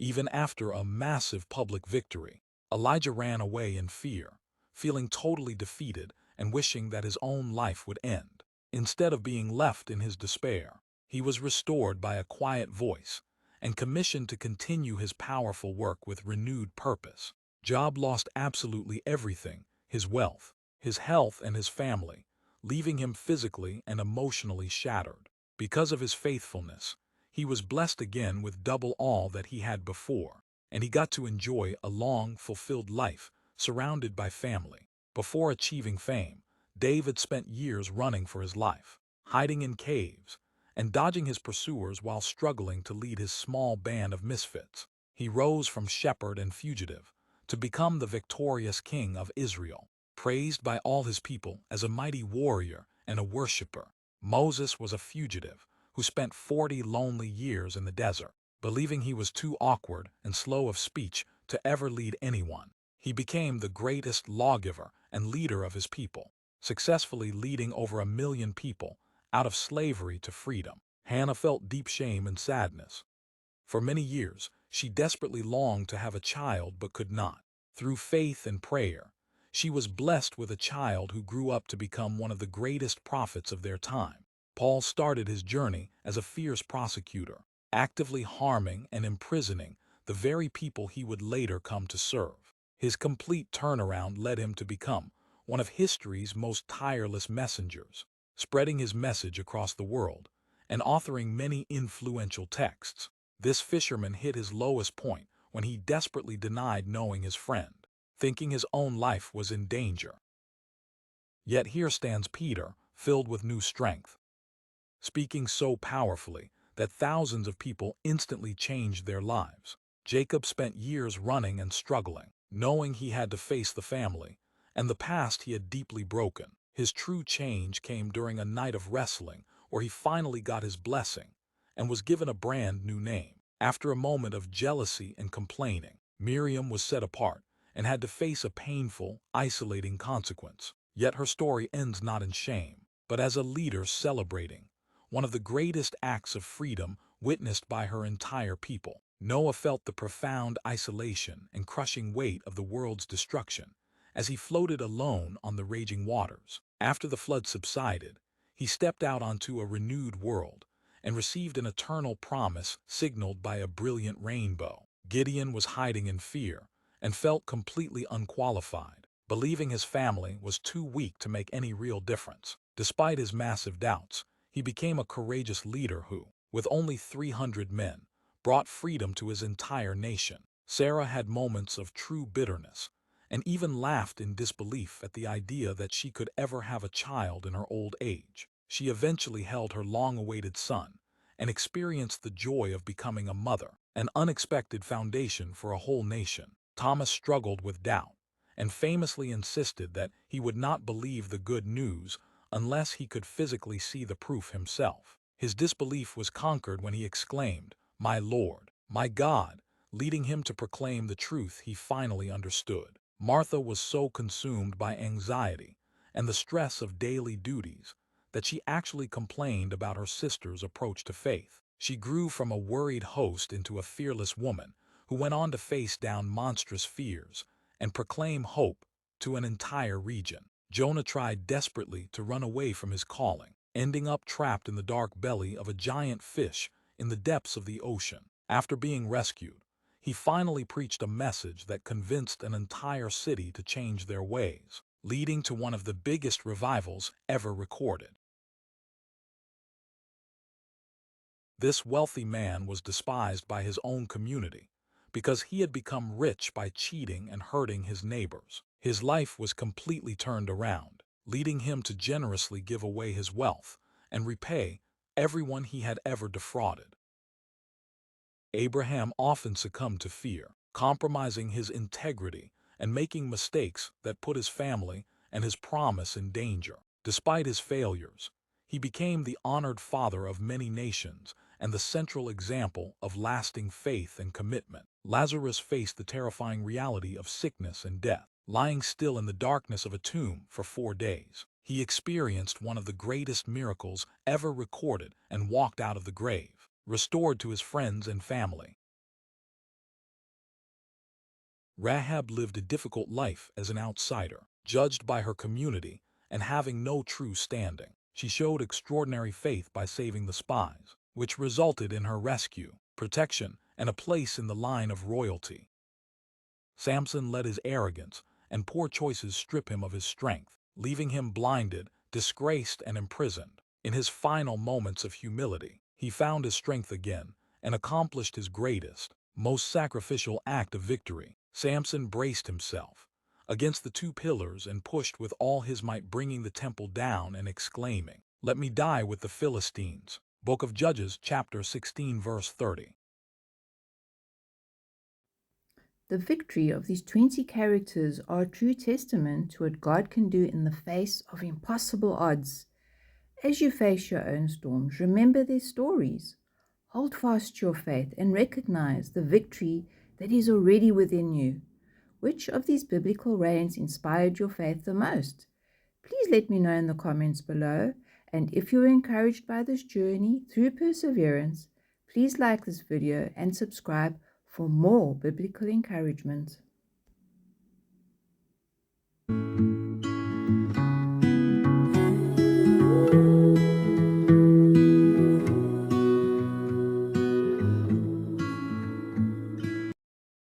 Even after a massive public victory, Elijah ran away in fear, feeling totally defeated and wishing that his own life would end. Instead of being left in his despair, he was restored by a quiet voice and commissioned to continue his powerful work with renewed purpose. Job lost absolutely everything: his wealth, his health, and his family, leaving him physically and emotionally shattered. Because of his faithfulness, he was blessed again with double all that he had before, and he got to enjoy a long, fulfilled life surrounded by family. Before achieving fame, David spent years running for his life, hiding in caves, and dodging his pursuers while struggling to lead his small band of misfits. He rose from shepherd and fugitive to become the victorious king of Israel, praised by all his people as a mighty warrior and a worshiper. Moses was a fugitive who spent 40 lonely years in the desert, believing he was too awkward and slow of speech to ever lead anyone. He became the greatest lawgiver and leader of his people, successfully leading over 1 million people out of slavery to freedom. Hannah felt deep shame and sadness. For many years, she desperately longed to have a child but could not. Through faith and prayer, she was blessed with a child who grew up to become one of the greatest prophets of their time. Paul started his journey as a fierce persecutor, actively harming and imprisoning the very people he would later come to serve. His complete turnaround led him to become one of history's most tireless messengers, spreading his message across the world and authoring many influential texts. This fisherman hit his lowest point when he desperately denied knowing his friend, thinking his own life was in danger. Yet here stands Peter, filled with new strength, speaking so powerfully that thousands of people instantly changed their lives. Jacob spent years running and struggling, knowing he had to face the family and the past he had deeply broken. His true change came during a night of wrestling where he finally got his blessing and was given a brand new name. After a moment of jealousy and complaining, Miriam was set apart and had to face a painful, isolating consequence. Yet her story ends not in shame, but as a leader celebrating one of the greatest acts of freedom witnessed by her entire people. Noah felt the profound isolation and crushing weight of the world's destruction as he floated alone on the raging waters. After the flood subsided, he stepped out onto a renewed world and received an eternal promise signaled by a brilliant rainbow. Gideon was hiding in fear and felt completely unqualified, believing his family was too weak to make any real difference. Despite his massive doubts, he became a courageous leader who, with only 300 men, brought freedom to his entire nation. Sarah had moments of true bitterness and even laughed in disbelief at the idea that she could ever have a child in her old age. She eventually held her long-awaited son and experienced the joy of becoming a mother, an unexpected foundation for a whole nation. Thomas struggled with doubt and famously insisted that he would not believe the good news unless he could physically see the proof himself. His disbelief was conquered when he exclaimed, "My Lord, my God," leading him to proclaim the truth he finally understood. Martha was so consumed by anxiety and the stress of daily duties that she actually complained about her sister's approach to faith. She grew from a worried host into a fearless woman who went on to face down monstrous fears and proclaim hope to an entire region. Jonah tried desperately to run away from his calling, ending up trapped in the dark belly of a giant fish in the depths of the ocean. After being rescued, he finally preached a message that convinced an entire city to change their ways, leading to one of the biggest revivals ever recorded. This wealthy man was despised by his own community because he had become rich by cheating and hurting his neighbors. His life was completely turned around, leading him to generously give away his wealth and repay everyone he had ever defrauded. Abraham often succumbed to fear, compromising his integrity and making mistakes that put his family and his promise in danger. Despite his failures, he became the honored father of many nations and the central example of lasting faith and commitment. Lazarus faced the terrifying reality of sickness and death, lying still in the darkness of a tomb for 4 days. He experienced one of the greatest miracles ever recorded and walked out of the grave, restored to his friends and family. Rahab lived a difficult life as an outsider, judged by her community and having no true standing. She showed extraordinary faith by saving the spies, which resulted in her rescue, protection, and a place in the line of royalty. Samson let his arrogance and poor choices strip him of his strength, leaving him blinded, disgraced, and imprisoned. In his final moments of humility, he found his strength again and accomplished his greatest, most sacrificial act of victory. Samson braced himself against the two pillars and pushed with all his might, bringing the temple down and exclaiming, "Let me die with the Philistines." Book of Judges, chapter 16, verse 30. The victory of these 20 characters are a true testament to what God can do in the face of impossible odds. As you face your own storms, remember their stories. Hold fast to your faith and recognize the victory that is already within you. Which of these biblical reigns inspired your faith the most? Please let me know in the comments below. And if you were encouraged by this journey through perseverance, please like this video and subscribe for more biblical encouragement.